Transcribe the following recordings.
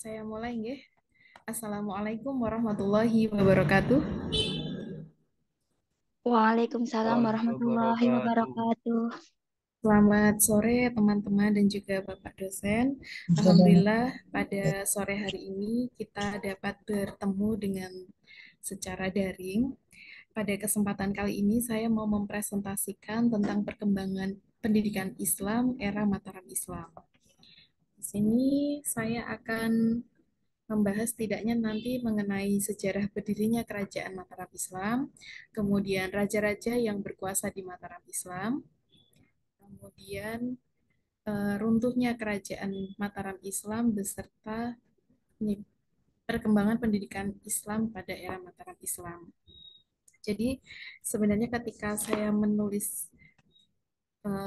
Saya mulai nggih. Assalamualaikum warahmatullahi wabarakatuh. Waalaikumsalam warahmatullahi Wabarakatuh. wabarakatuh. Selamat sore teman-teman dan juga Bapak dosen. Alhamdulillah pada sore hari ini kita dapat bertemu dengan secara daring. Pada kesempatan kali ini saya mau mempresentasikan tentang perkembangan pendidikan Islam era Mataram Islam. Di sini saya akan membahas tidaknya nanti mengenai sejarah berdirinya kerajaan Mataram Islam, kemudian raja-raja yang berkuasa di Mataram Islam, kemudian runtuhnya kerajaan Mataram Islam beserta perkembangan pendidikan Islam pada era Mataram Islam. Jadi sebenarnya ketika saya menulis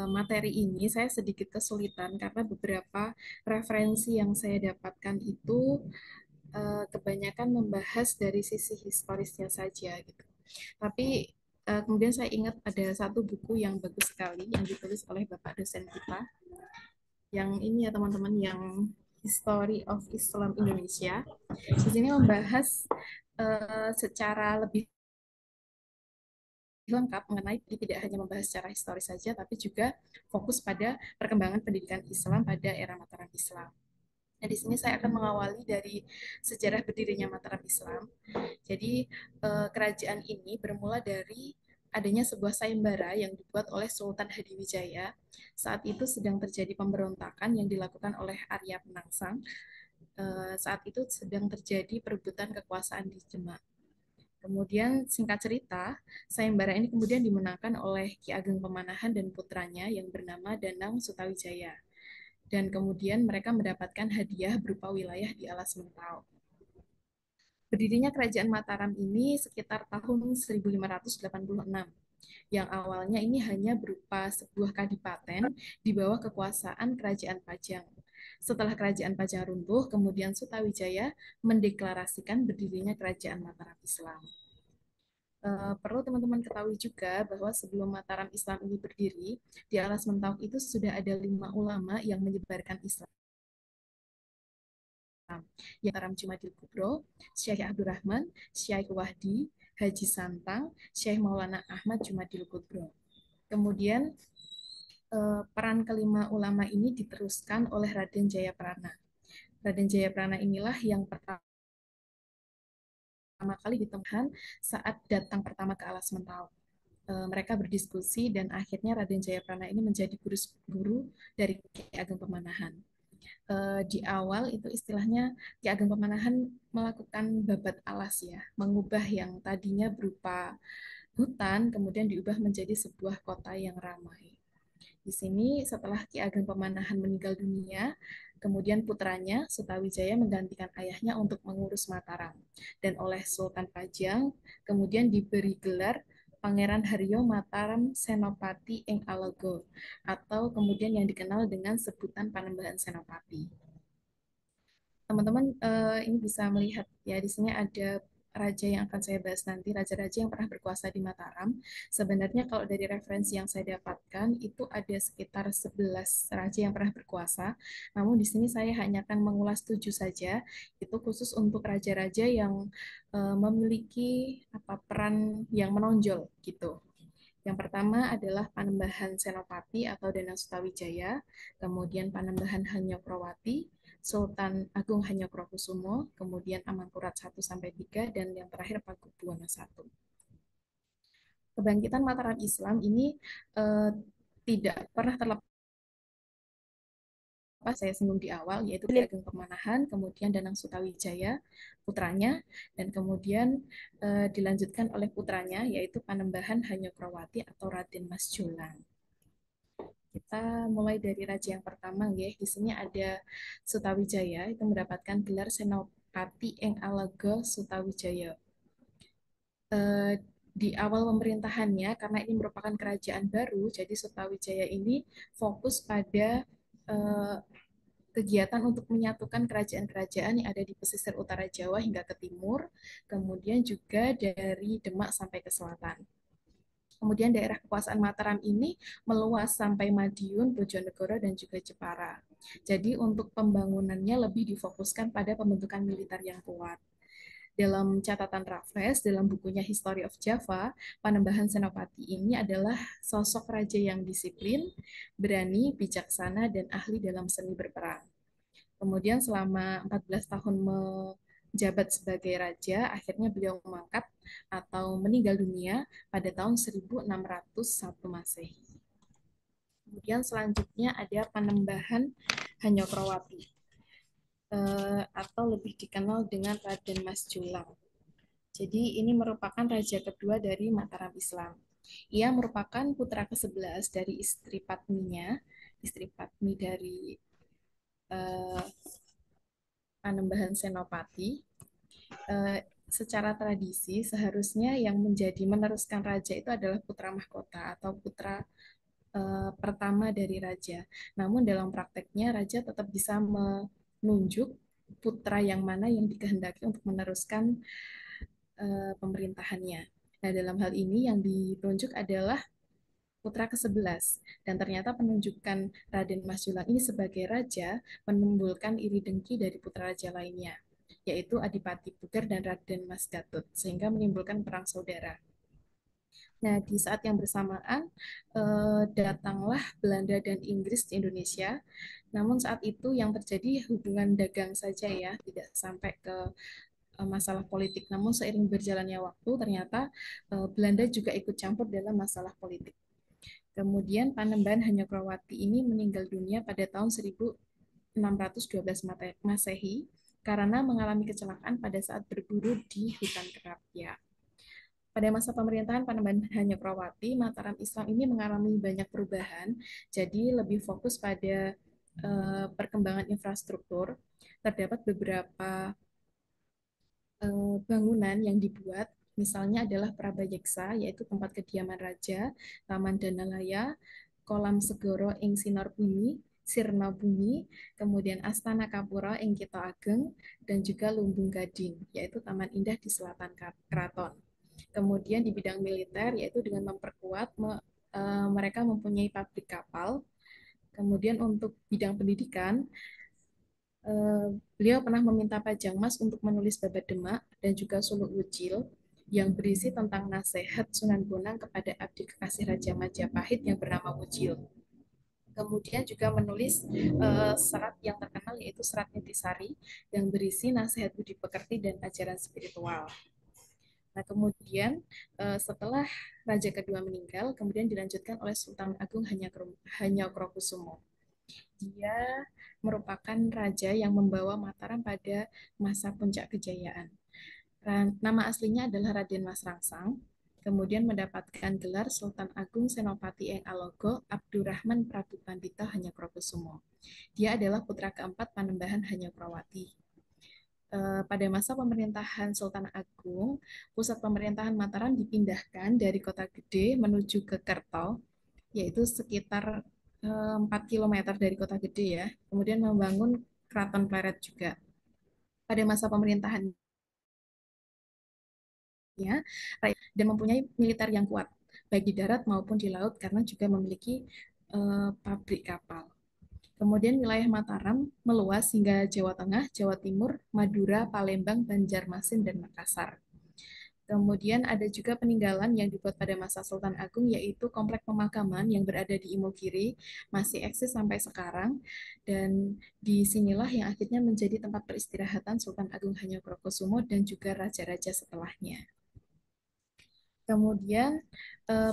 materi ini saya sedikit kesulitan karena beberapa referensi yang saya dapatkan itu kebanyakan membahas dari sisi historisnya saja gitu. Tapi kemudian saya ingat ada satu buku yang bagus sekali yang ditulis oleh Bapak dosen kita. Yang ini ya teman-teman, yang History of Islam Indonesia. Di sini membahas secara lebih lengkap mengenai tidak hanya membahas secara historis saja, tapi juga fokus pada perkembangan pendidikan Islam pada era Mataram Islam. Nah, di sini saya akan mengawali dari sejarah berdirinya Mataram Islam. Jadi kerajaan ini bermula dari adanya sebuah sayembara yang dibuat oleh Sultan Hadiwijaya. Saat itu sedang terjadi pemberontakan yang dilakukan oleh Arya Penangsang. Saat itu sedang terjadi perebutan kekuasaan di Demak. Kemudian singkat cerita, sayembara ini kemudian dimenangkan oleh Ki Ageng Pemanahan dan putranya yang bernama Danang Sutawijaya. Dan kemudian mereka mendapatkan hadiah berupa wilayah di Alas Mentau. Berdirinya kerajaan Mataram ini sekitar tahun 1586, yang awalnya ini hanya berupa sebuah kadipaten di bawah kekuasaan kerajaan Pajang. Setelah kerajaan Pajang runtuh, kemudian Sutawijaya mendeklarasikan berdirinya kerajaan Mataram Islam. Perlu teman-teman ketahui juga bahwa sebelum Mataram Islam ini berdiri, di Alas Mentawai itu sudah ada 5 ulama yang menyebarkan Islam. Yang Mataram Jumadil Kubro, Syekh Abdurrahman, Syekh Wahdi, Haji Santang, Syekh Maulana Ahmad Jumadil Kubro. Kemudian peran kelima ulama ini diteruskan oleh Raden Jayaprana. Raden Jayaprana inilah yang pertama kali ditemukan saat datang pertama ke Alas Mentawai. Mereka berdiskusi dan akhirnya Raden Jayaprana ini menjadi guru dari Ki Ageng Pemanahan. Di awal itu istilahnya Ki Ageng Pemanahan melakukan babat alas ya, mengubah yang tadinya berupa hutan kemudian diubah menjadi sebuah kota yang ramai. Di sini setelah Ki Ageng Pemanahan meninggal dunia, kemudian putranya Sutawijaya menggantikan ayahnya untuk mengurus Mataram. Dan oleh Sultan Pajang kemudian diberi gelar Pangeran Haryo Mataram Senopati Ing Alogo, atau kemudian yang dikenal dengan sebutan Panembahan Senopati. Teman-teman ini bisa melihat ya di sini ada raja yang akan saya bahas nanti, raja-raja yang pernah berkuasa di Mataram. Sebenarnya kalau dari referensi yang saya dapatkan itu ada sekitar 11 raja yang pernah berkuasa. Namun di sini saya hanya akan mengulas 7 saja. Itu khusus untuk raja-raja yang memiliki peran yang menonjol gitu. Yang pertama adalah Panembahan Senopati atau Danang Sutawijaya, kemudian Panembahan Hanyokroowati, Sultan Agung Hanyokrokusumo, kemudian Amangkurat 1 sampai 3 dan yang terakhir Pakubuwono 1. Kebangkitan Mataram Islam ini tidak pernah terlepas saya singgung di awal, yaitu Ki Ageng Pemanahan, kemudian Danang Sutawijaya, putranya, dan kemudian dilanjutkan oleh putranya, yaitu Panembahan Hanyokroowati atau Raden Mas Jolang. Kita mulai dari raja yang pertama ya. Di sini ada Sutawijaya itu mendapatkan gelar Senopati Ing Alaga Sutawijaya. Di awal pemerintahannya karena ini merupakan kerajaan baru, jadi Sutawijaya ini fokus pada kegiatan untuk menyatukan kerajaan-kerajaan yang ada di pesisir utara Jawa hingga ke timur, kemudian juga dari Demak sampai ke selatan. Kemudian daerah kekuasaan Mataram ini meluas sampai Madiun, Bojonegoro, dan juga Jepara. Jadi untuk pembangunannya lebih difokuskan pada pembentukan militer yang kuat. Dalam catatan Raffles, dalam bukunya History of Java, Panembahan Senopati ini adalah sosok raja yang disiplin, berani, bijaksana, dan ahli dalam seni berperang. Kemudian selama 14 tahun menjabat sebagai raja, akhirnya beliau mangkat atau meninggal dunia pada tahun 1601 Masehi. Kemudian selanjutnya ada Panembahan Hanyokrowapi atau lebih dikenal dengan Raden Mas Julang. Jadi ini merupakan raja kedua dari Mataram Islam. Ia merupakan putra ke-11 dari istri Patminya, istri Patmi dari uh, Panembahan Senopati. Secara tradisi seharusnya yang menjadi meneruskan raja itu adalah putra mahkota atau putra pertama dari raja. Namun dalam prakteknya raja tetap bisa menunjuk putra yang mana yang dikehendaki untuk meneruskan pemerintahannya. Nah, dalam hal ini yang ditunjuk adalah putra ke-11 dan ternyata penunjukan Raden Mas Julang ini sebagai raja menimbulkan iri dengki dari putra raja lainnya, yaitu Adipati Puger dan Raden Mas Gatut, sehingga menimbulkan perang saudara. Nah, di saat yang bersamaan datanglah Belanda dan Inggris di Indonesia. Namun saat itu yang terjadi hubungan dagang saja ya, tidak sampai ke masalah politik. Namun seiring berjalannya waktu, ternyata Belanda juga ikut campur dalam masalah politik. Kemudian Panembahan Hanyokrowati ini meninggal dunia pada tahun 1612 Masehi karena mengalami kecelakaan pada saat berburu di hutan kerapiak. Pada masa pemerintahan Panembahan Hanyokrowati, Mataram Islam ini mengalami banyak perubahan, jadi lebih fokus pada perkembangan infrastruktur. Terdapat beberapa bangunan yang dibuat, misalnya adalah Prabayeksa, yaitu tempat kediaman raja, Taman Danalaya, Kolam Segoro ing Sinor Bumi, Sirna Bumi, kemudian Astana Kapura ing Kito Ageng, dan juga Lumbung Gading, yaitu Taman Indah di selatan keraton. Kemudian di bidang militer, yaitu dengan memperkuat mereka mempunyai pabrik kapal. Kemudian untuk bidang pendidikan, beliau pernah meminta Pajang Mas untuk menulis Babat Demak dan juga Suluk Wucil yang berisi tentang nasihat Sunan Bonang kepada abdi kekasih Raja Majapahit yang bernama Wucil. Kemudian juga menulis serat yang terkenal yaitu Serat Intisari yang berisi nasihat budi pekerti dan ajaran spiritual. Nah, kemudian setelah Raja kedua meninggal, kemudian dilanjutkan oleh Sultan Agung Hanyokrokusumo. Dia merupakan raja yang membawa Mataram pada masa puncak kejayaan. Nama aslinya adalah Raden Mas Rangsang, kemudian mendapatkan gelar Sultan Agung Senopati Eng Alogo Abdurrahman Prabu Pandita Hanyokrokusumo. Dia adalah putra keempat Panembahan Hanyokrawati. Pada masa pemerintahan Sultan Agung, pusat pemerintahan Mataram dipindahkan dari kota gede menuju ke Kerto, yaitu sekitar 4 km dari kota gede ya. Kemudian membangun Keraton Pleret juga. Pada masa pemerintahannya dan mempunyai militer yang kuat, baik di darat maupun di laut karena juga memiliki pabrik kapal. Kemudian wilayah Mataram meluas hingga Jawa Tengah, Jawa Timur, Madura, Palembang, Banjarmasin, dan Makassar. Kemudian ada juga peninggalan yang dibuat pada masa Sultan Agung, yaitu komplek pemakaman yang berada di Imogiri, masih eksis sampai sekarang, dan disinilah yang akhirnya menjadi tempat peristirahatan Sultan Agung Hanyokrokusumo dan juga raja-raja setelahnya. Kemudian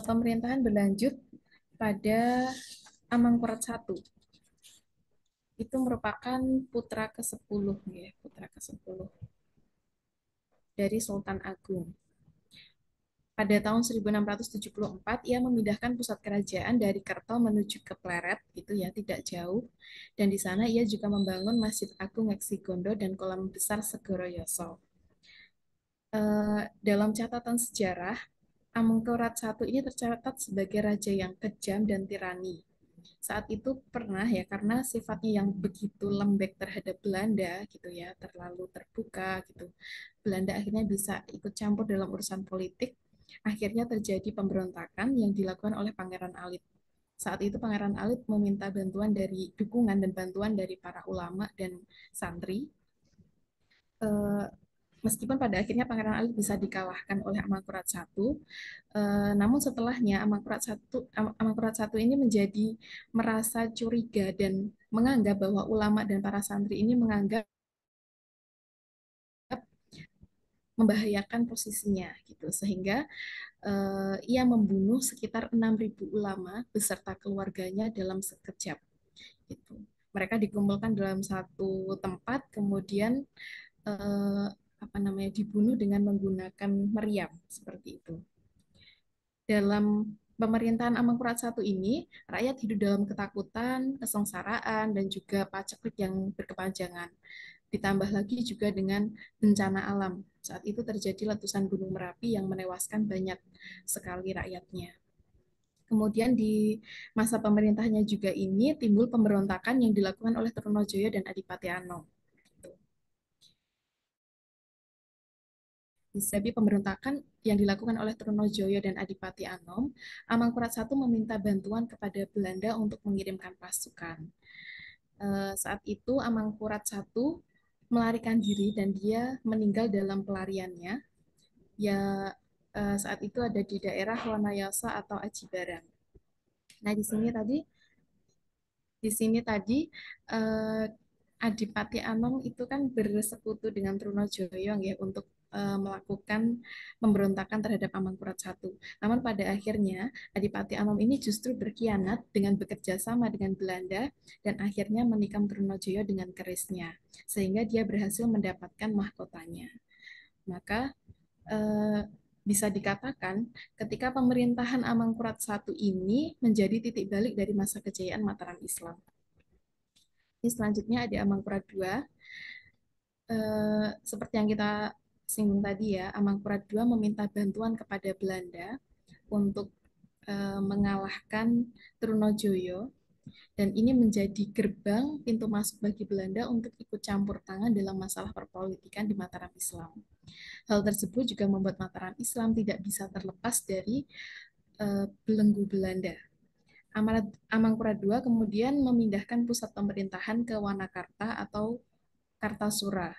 pemerintahan berlanjut pada Amangkurat I. Itu merupakan putra ke-10 ya, putra ke-10 dari Sultan Agung. Pada tahun 1674, ia memindahkan pusat kerajaan dari Kerto menuju ke Pleret, gitu ya, tidak jauh. Dan di sana ia juga membangun Masjid Agung Meksigondo dan kolam besar Segoro Yoso. Dalam catatan sejarah, Amangkurat I ini tercatat sebagai raja yang kejam dan tirani. Saat itu pernah ya, karena sifatnya yang begitu lembek terhadap Belanda gitu ya, terlalu terbuka gitu. Belanda akhirnya bisa ikut campur dalam urusan politik. Akhirnya terjadi pemberontakan yang dilakukan oleh Pangeran Alit Saat itu Pangeran Alit meminta bantuan dari dukungan dan bantuan dari para ulama dan santri. Eh, Meskipun pada akhirnya Pangeran Ali bisa dikalahkan oleh Amangkurat I, namun setelahnya Amangkurat I ini menjadi merasa curiga dan menganggap bahwa ulama dan para santri ini menganggap membahayakan posisinya gitu, sehingga ia membunuh sekitar 6.000 ulama beserta keluarganya dalam sekejap gitu. Mereka dikumpulkan dalam satu tempat, kemudian eh, apa namanya, dibunuh dengan menggunakan meriam seperti itu. Dalam pemerintahan Amangkurat I ini, rakyat hidup dalam ketakutan, kesengsaraan, dan juga paceklik yang berkepanjangan. Ditambah lagi juga dengan bencana alam. Saat itu terjadi letusan Gunung Merapi yang menewaskan banyak sekali rakyatnya. Kemudian di masa pemerintahnya juga ini timbul pemberontakan yang dilakukan oleh Trunojoyo dan Adipati Anom. Jadi pemberontakan yang dilakukan oleh Trunojoyo dan Adipati Anom, Amangkurat I meminta bantuan kepada Belanda untuk mengirimkan pasukan. Saat itu Amangkurat I melarikan diri dan dia meninggal dalam pelariannya. Ya, saat itu ada di daerah Wanayasa atau Aji Barang. Nah, di sini tadi eh, Adipati Anom itu kan bersekutu dengan Trunojoyo ya untuk melakukan pemberontakan terhadap Amangkurat I. Namun pada akhirnya Adipati Anom ini justru berkhianat dengan bekerja sama dengan Belanda dan akhirnya menikam Trunojoyo dengan kerisnya, sehingga dia berhasil mendapatkan mahkotanya. Maka eh, bisa dikatakan ketika pemerintahan Amangkurat I ini menjadi titik balik dari masa kejayaan Mataram Islam. Ini selanjutnya ada Amangkurat II. Seperti yang kita singgung tadi ya, Amangkurat II meminta bantuan kepada Belanda untuk mengalahkan Trunojoyo, dan ini menjadi gerbang pintu masuk bagi Belanda untuk ikut campur tangan dalam masalah perpolitikan di Mataram Islam. Hal tersebut juga membuat Mataram Islam tidak bisa terlepas dari belenggu Belanda. Amangkurat II kemudian memindahkan pusat pemerintahan ke Wanakarta atau Kartasura.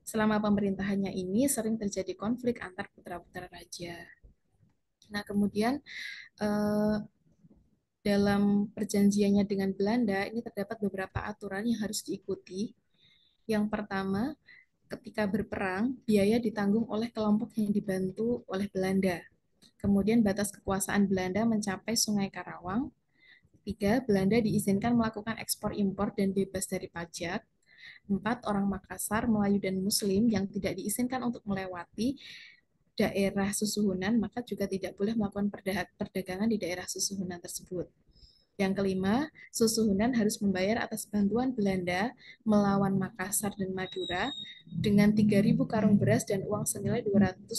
Selama pemerintahannya ini sering terjadi konflik antar putra-putra raja. Nah, kemudian eh, dalam perjanjiannya dengan Belanda ini terdapat beberapa aturan yang harus diikuti. Yang pertama, ketika berperang, biaya ditanggung oleh kelompok yang dibantu oleh Belanda. Kemudian batas kekuasaan Belanda mencapai Sungai Karawang. Tiga, Belanda diizinkan melakukan ekspor impor dan bebas dari pajak. Empat, orang Makassar, Melayu, dan Muslim yang tidak diizinkan untuk melewati daerah susuhunan, maka juga tidak boleh melakukan perdagangan di daerah susuhunan tersebut. Yang kelima, susuhunan harus membayar atas bantuan Belanda melawan Makassar dan Madura dengan 3.000 karung beras dan uang senilai 250.000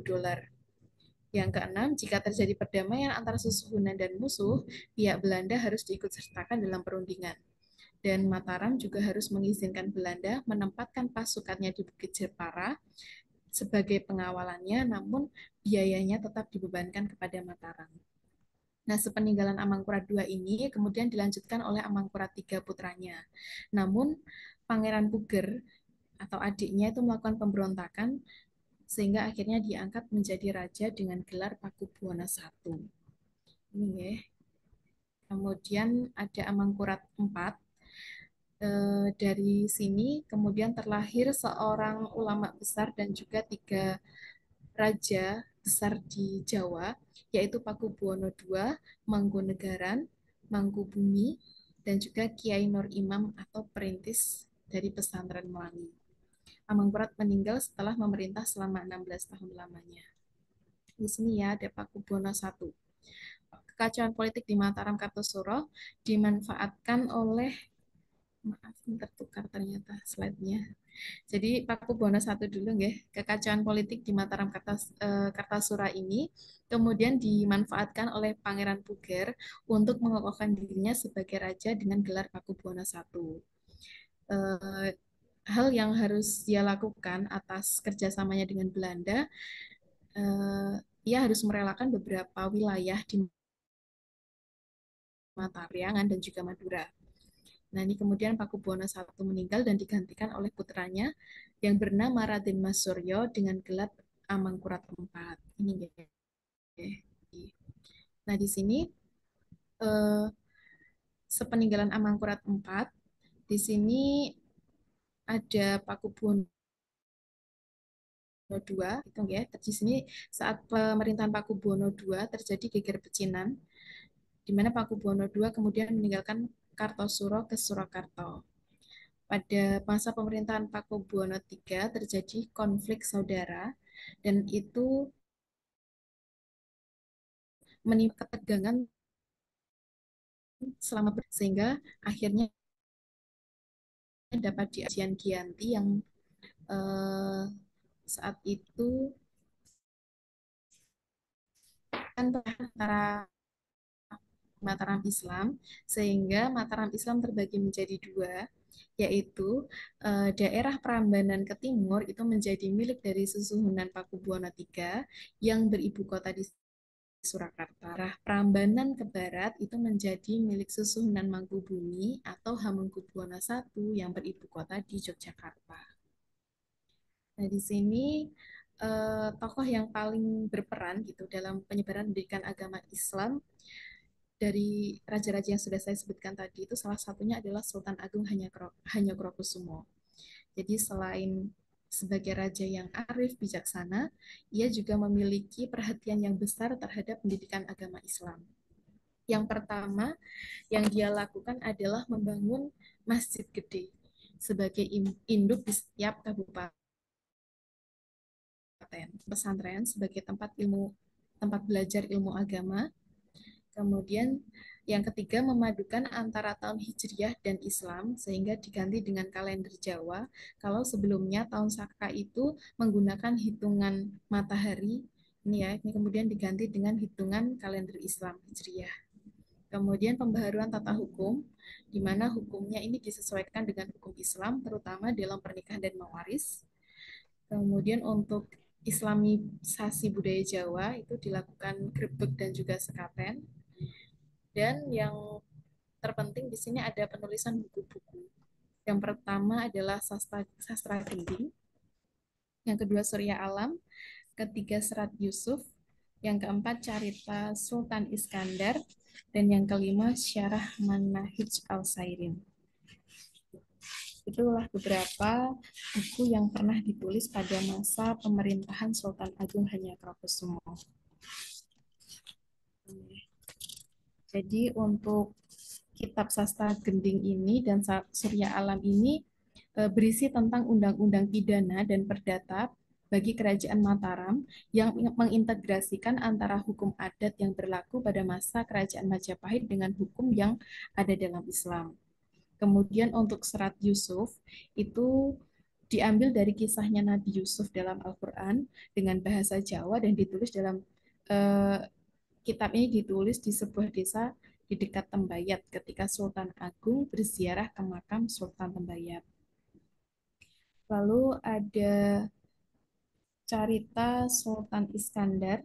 dolar. Yang keenam, jika terjadi perdamaian antara susuhunan dan musuh, pihak Belanda harus diikut sertakan dalam perundingan. Dan Mataram juga harus mengizinkan Belanda menempatkan pasukannya di Bukit Jepara sebagai pengawalannya, namun biayanya tetap dibebankan kepada Mataram. Nah, sepeninggalan Amangkurat II ini kemudian dilanjutkan oleh Amangkurat III putranya. Namun, Pangeran Puger atau adiknya itu melakukan pemberontakan sehingga akhirnya diangkat menjadi raja dengan gelar Pakubuwono I. Ini ya. Kemudian ada Amangkurat IV. Dari sini kemudian terlahir seorang ulama besar dan juga tiga raja besar di Jawa, yaitu Pakubuwono II, Mangkunegaran, Mangkubumi, dan juga Kiai Nur Imam atau perintis dari pesantren Melangi. Amangkurat meninggal setelah memerintah selama 16 tahun lamanya. Di sini ya ada Pakubuwono I. Kekacauan politik di Mataram Kartosuro dimanfaatkan oleh, maaf tertukar ternyata slide-nya. Jadi Pakubuwono I dulu ya, kekacauan politik di Mataram Kartasura ini kemudian dimanfaatkan oleh Pangeran Puger untuk mengokohkan dirinya sebagai raja dengan gelar Pakubuwono I. Eh, Hal yang harus dia lakukan atas kerjasamanya dengan Belanda, ia harus merelakan beberapa wilayah di Priangan dan juga Madura. Nah, ini kemudian Pakubuwono I meninggal dan digantikan oleh putranya yang bernama Raden Mas Suryo dengan gelar Amangkurat IV. Ini ya. Nah, di sini eh, sepeninggalan Amangkurat IV, di sini ada Pakubuwono II, itu ya. Di sini saat pemerintahan Pakubuwono II terjadi geger pecinan, di mana Pakubuwono II kemudian meninggalkan Kartosuro ke Surakarta. Pada masa pemerintahan Pakubuwono III terjadi konflik saudara dan itu menimbulkan ketegangan selama sehingga akhirnya dapat di Ajian Giyanti yang eh, saat itu kan antara Mataram Islam, sehingga Mataram Islam terbagi menjadi dua, yaitu daerah Prambanan ke timur itu menjadi milik dari Susuhunan Pakubuwono III yang beribu kota di Surakarta. Arah Prambanan ke barat itu menjadi milik Susuhunan Mangkubumi atau Hamengkubuwono I yang beribu kota di Yogyakarta. Nah, di sini tokoh yang paling berperan gitu dalam penyebaran pendidikan agama Islam dari raja-raja yang sudah saya sebutkan tadi itu salah satunya adalah Sultan Agung Hanyokrokusumo. Jadi selain sebagai raja yang arif bijaksana, ia juga memiliki perhatian yang besar terhadap pendidikan agama Islam. Yang pertama yang dia lakukan adalah membangun masjid gede sebagai induk di setiap kabupaten, pesantren sebagai tempat belajar ilmu agama. Kemudian yang ketiga memadukan antara tahun Hijriah dan Islam sehingga diganti dengan kalender Jawa. Kalau sebelumnya tahun Saka itu menggunakan hitungan matahari, ini ya, ini kemudian diganti dengan hitungan kalender Islam Hijriah. Kemudian pembaharuan tata hukum, di mana hukumnya ini disesuaikan dengan hukum Islam, terutama dalam pernikahan dan mewaris. Kemudian untuk Islamisasi budaya Jawa itu dilakukan grebek dan juga sekaten. Dan yang terpenting di sini ada penulisan buku-buku. Yang pertama adalah sastra Gending, yang kedua Surya Alam, ketiga Serat Yusuf, yang keempat Carita Sultan Iskandar, dan yang kelima Syarah Manahij Al-Sairin. Itulah beberapa buku yang pernah ditulis pada masa pemerintahan Sultan Agung Hanyakrokusumo. Jadi untuk kitab sastra Gending ini dan Surya Alam ini berisi tentang undang-undang pidana dan perdata bagi Kerajaan Mataram yang mengintegrasikan antara hukum adat yang berlaku pada masa Kerajaan Majapahit dengan hukum yang ada dalam Islam. Kemudian untuk Serat Yusuf itu diambil dari kisahnya Nabi Yusuf dalam Al-Quran dengan bahasa Jawa dan ditulis dalam kitab ini ditulis di sebuah desa di dekat Tembayat ketika Sultan Agung berziarah ke makam Sultan Tembayat. Lalu ada Carita Sultan Iskandar,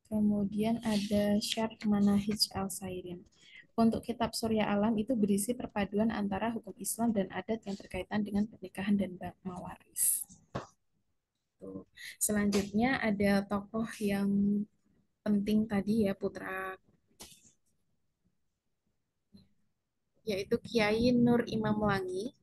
kemudian ada Syarh Manahij Al-Sairin. Untuk kitab Surya Alam itu berisi perpaduan antara hukum Islam dan adat yang berkaitan dengan pernikahan dan mawaris. Selanjutnya ada tokoh yang penting tadi ya, putra, yaitu Kiai Nur Imam Langi.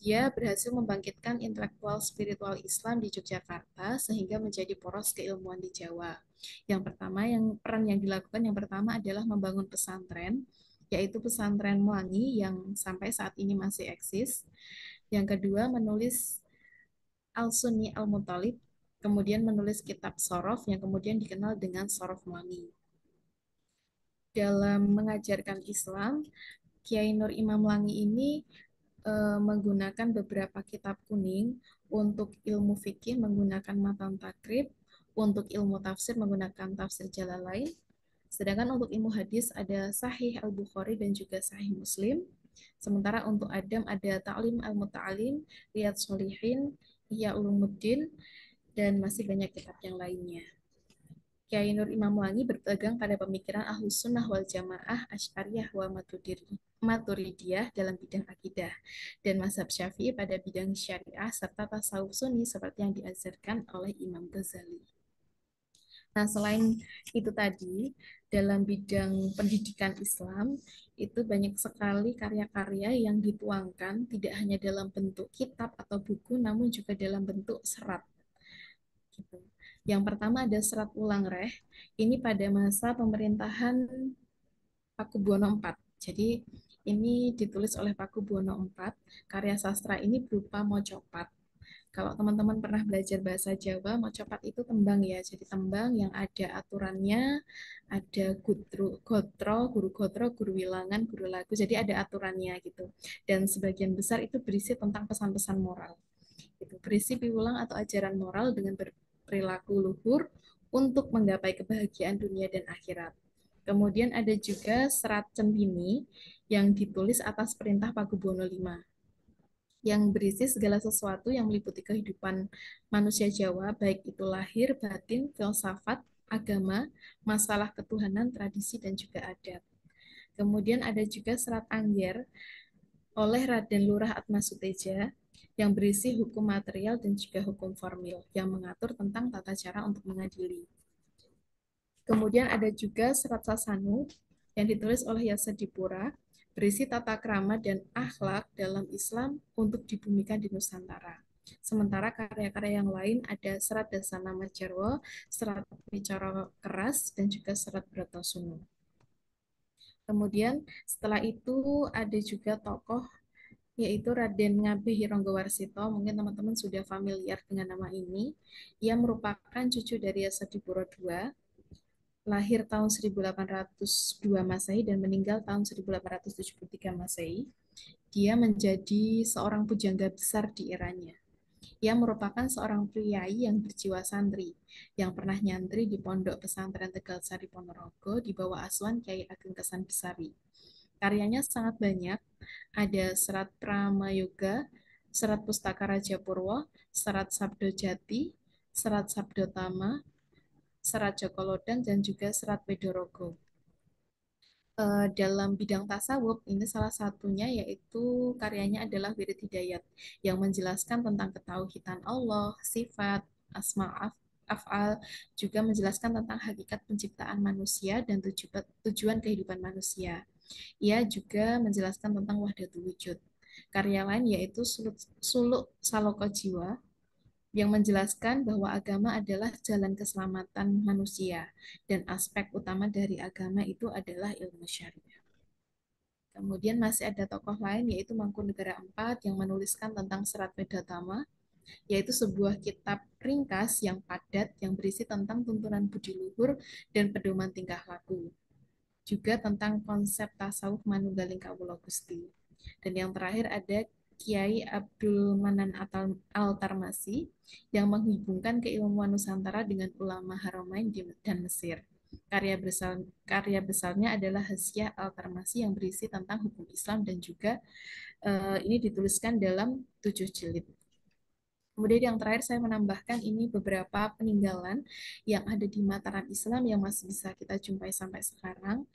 Dia berhasil membangkitkan intelektual spiritual Islam di Yogyakarta sehingga menjadi poros keilmuan di Jawa. Yang pertama, peran yang dilakukan yang pertama adalah membangun pesantren, yaitu pesantren Melangi yang sampai saat ini masih eksis. Yang kedua, menulis Al-Sunni Al-Muttalib, kemudian menulis kitab Sorof yang kemudian dikenal dengan Sorof Melangi. Dalam mengajarkan Islam, Kiai Nur Imam Langi ini menggunakan beberapa kitab kuning, untuk ilmu fikih menggunakan matan takrib, untuk ilmu tafsir menggunakan tafsir Jalalain, sedangkan untuk ilmu hadis ada Sahih Al-Bukhari dan juga Sahih Muslim. Sementara untuk Adam ada Ta'lim Al-Muta'alim, Riyadh Sholihin, Ihya Ulumuddin, dan masih banyak kitab yang lainnya. Kiai Nur Imam Wangi berpegang pada pemikiran Ahlus Sunnah wal Jamaah Asy'ariyah wa Maturidiyah dalam bidang akidah dan mazhab Syafi'i pada bidang syariah serta tasawuf sunni seperti yang diajarkan oleh Imam Ghazali. Nah, selain itu tadi, dalam bidang pendidikan Islam, itu banyak sekali karya-karya yang dituangkan tidak hanya dalam bentuk kitab atau buku, namun juga dalam bentuk serat. Gitu. Yang pertama ada serat ulang reh. Ini pada masa pemerintahan Pakubuwono IV. Jadi ini ditulis oleh Pakubuwono IV. Karya sastra ini berupa mocopat. Kalau teman-teman pernah belajar bahasa Jawa, mocopat itu tembang ya. Jadi tembang yang ada aturannya, ada guru gotro, guru wilangan, guru lagu. Jadi ada aturannya gitu. Dan sebagian besar itu berisi tentang pesan-pesan moral. Gitu. Berisi piwulang atau ajaran moral dengan berperilaku luhur untuk menggapai kebahagiaan dunia dan akhirat. Kemudian ada juga Serat Cembini yang ditulis atas perintah Pakubuwono V yang berisi segala sesuatu yang meliputi kehidupan manusia Jawa, baik itu lahir, batin, filsafat, agama, masalah ketuhanan, tradisi, dan juga adat. Kemudian ada juga Serat Angger oleh Raden Lurah Atmasuteja yang berisi hukum material dan juga hukum formil yang mengatur tentang tata cara untuk mengadili. Kemudian ada juga Serat Sasanu yang ditulis oleh Yasedipura berisi tata krama dan akhlak dalam Islam untuk dibumikan di Nusantara. Sementara karya-karya yang lain ada Serat Dasana Majarwo, Serat Bicara Keras, dan juga Serat Bratasunu. Kemudian setelah itu ada juga tokoh yaitu Raden Ngabih Ronggowarsito. Mungkin teman-teman sudah familiar dengan nama ini. Ia merupakan cucu dari Yasedipuro II, lahir tahun 1802 Masehi dan meninggal tahun 1873 Masehi. Dia menjadi seorang pujangga besar di eranya. Ia merupakan seorang priai yang berjiwa santri, yang pernah nyantri di Pondok Pesantren Tegal Sari Ponorogo di bawah asuhan Kiai Ageng Kesan Besari. Karyanya sangat banyak, ada Serat Pramayoga, Serat Pustaka Raja Purwo, Serat Sabdo Jati, Serat Sabdo Tama, Serat Joko Lodang, dan juga Serat Wedorogo. Dalam bidang tasawuf, ini salah satunya yaitu karyanya adalah Wirid Hidayat yang menjelaskan tentang ketauhidan Allah, sifat, asma af'al, juga menjelaskan tentang hakikat penciptaan manusia dan tujuan kehidupan manusia. Ia juga menjelaskan tentang wahdatul wujud. Karya lain yaitu Suluk Saloko Jiwa yang menjelaskan bahwa agama adalah jalan keselamatan manusia dan aspek utama dari agama itu adalah ilmu syariah. Kemudian masih ada tokoh lain yaitu Mangkunegara IV yang menuliskan tentang Serat Vedatama, yaitu sebuah kitab ringkas yang padat yang berisi tentang tuntunan budi luhur dan pedoman tingkah laku. Juga tentang konsep tasawuf manunggaling kawula Gusti. Dan yang terakhir ada Kiai Abdul Manan Al-Tarmasi yang menghubungkan keilmuan Nusantara dengan ulama Haramain dan Mesir. Karya besarnya adalah Hasyiah Al-Tarmasi yang berisi tentang hukum Islam dan juga ini dituliskan dalam 7 jilid. Kemudian yang terakhir saya menambahkan ini beberapa peninggalan yang ada di Mataram Islam yang masih bisa kita jumpai sampai sekarang.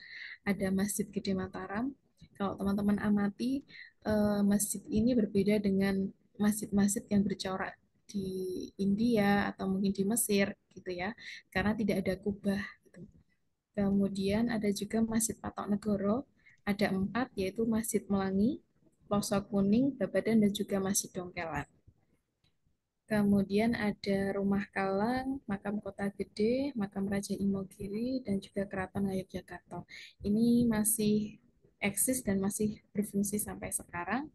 Ada Masjid Gede Mataram. Kalau teman-teman amati, masjid ini berbeda dengan masjid-masjid yang bercorak di India atau mungkin di Mesir gitu ya, karena tidak ada kubah. Gitu. Kemudian ada juga Masjid Patok Negoro, ada 4 yaitu Masjid Melangi, Plosok Kuning, Babadan, dan juga Masjid Dongkelan. Kemudian ada Rumah Kalang, Makam Kota Gede, Makam Raja Imogiri, dan juga Keraton Ngayogyakarta. Ini masih eksis dan masih berfungsi sampai sekarang.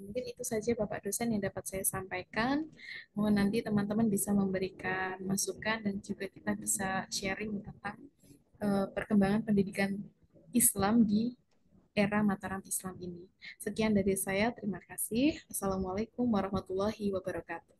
Mungkin itu saja Bapak dosen yang dapat saya sampaikan. Mohon nanti teman-teman bisa memberikan masukan dan juga kita bisa sharing tentang perkembangan pendidikan Islam di era Mataram Islam ini. Sekian dari saya, terima kasih. Assalamualaikum warahmatullahi wabarakatuh.